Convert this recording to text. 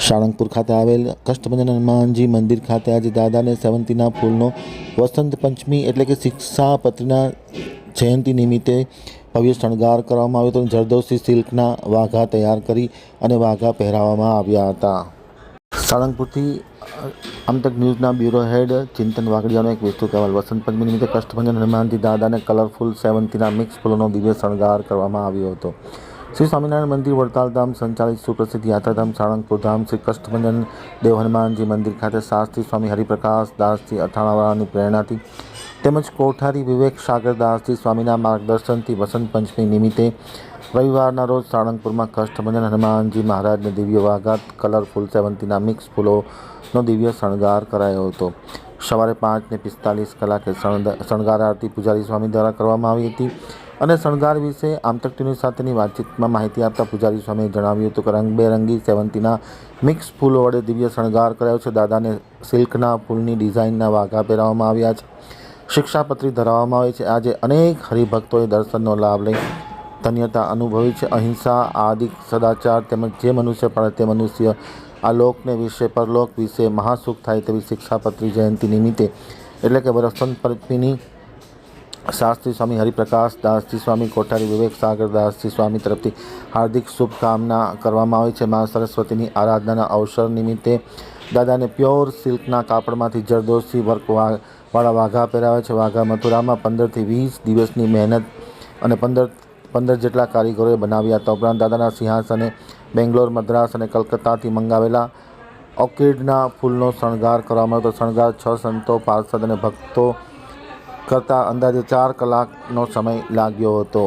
સાળંગપુર ખાતે આવેલ કષ્ટભંજન હનુમાનજી મંદિર ખાતે આજે દાદાને સેવંતીના ફૂલનો વસંત પંચમી એટલે કે શિક્ષાપત્રીના જયંતિ નિમિત્તે ભવ્ય શણગાર કરવામાં આવ્યો હતો. જરદોશી સિલ્કના વાઘા તૈયાર કરી અને વાઘા પહેરાવવામાં આવ્યા હતા. સાળંગપુરથી આમતક ન્યૂઝના બ્યુરો હેડ ચિંતન વાગડિયાનો એક વિસ્તૃત અહેવાલ. વસંત પંચમી નિમિત્તે કષ્ટભંજન હનુમાનજી દાદાને કલરફુલ સેવંતીના મિક્સ ફૂલોનો દિવ્ય શણગાર કરવામાં આવ્યો હતો. શ્રી સ્વામિનારાયણ મંદિર વડતાલ ધામ સંચાલિત સુપ્રસિદ્ધ યાત્રાધામ સાળંગપુર ધામ શ્રી કષ્ટભંજન દેવ હનુમાનજી મંદિર ખાતે શાસ્ત્રી સ્વામી હરિપ્રકાશ દાસજી અથાણાવાળાની પ્રેરણાથી તેમજ કોઠારી વિવેક સાગર દાસજી સ્વામીના માર્ગદર્શનથી વસંત પંચમી નિમિત્તે રવિવારના રોજ સાળંગપુરમાં કષ્ટભંજન હનુમાનજી મહારાજને દિવ્ય વાઘા કલરફુલ સેવંતીના મિક્સ ફૂલોનો દિવ્ય શણગાર કરાયો હતો. સવારે 5:45 શણગાર આરતી પૂજારી સ્વામી દ્વારા કરવામાં આવી હતી અને શણગાર વિશે આમતક ટીવી સાથેની વાતચીતમાં માહિતી આપતા પૂજારી સ્વામીએ જણાવ્યું હતું કે રંગબેરંગી સેવંતીના મિક્સ ફૂલો વડે દિવ્ય શણગાર કરાયો છે. દાદાને સિલ્કના ફૂલની ડિઝાઇનના વાઘા પહેરાવવામાં આવ્યા છે. શિક્ષાપત્રી ધરાવવામાં આવી છે. આજે અનેક હરિભક્તોએ દર્શનનો લાભ લઈ ધન્યતા અનુભવી છે. અહિંસા, આદિ સદાચાર તેમજ જે મનુષ્ય પાળે તે મનુષ્ય આ લોકને વિશે પરલોક વિશે મહાસુખ થાય તેવી શિક્ષાપત્રી જયંતિ નિમિત્તે એટલે કે વસંત પંચમીની શાસ્ત્રી સ્વામી હરિપ્રકાશ દાસજી સ્વામી કોઠારી વિવેક સાગર દાસજી સ્વામી તરફથી હાર્દિક શુભકામના કરવામાં આવી છે. મા સરસ્વતીની આરાધનાના અવસર નિમિત્તે દાદાને પ્યોર સિલ્કના કાપડમાંથી જરદોશી વર્કવાળા વાઘા પહેરાવ્યા છે. વાઘા મથુરામાં 15થી 20 દિવસની મહેનત અને 15 જેટલા કારીગરોએ બનાવ્યા હતા. ઉપરાંત દાદાના સિંહાસને બેંગ્લોર, મદ્રાસ અને કલકત્તાથી મંગાવેલા ઓર્કિડના ફૂલનો શણગાર કરવામાં આવ્યો હતો. શણગાર 6 સંતો, પાર્ષદ અને ભક્તો કરતાં અંદાજે 4 કલાકનો સમય લાગ્યો હતો.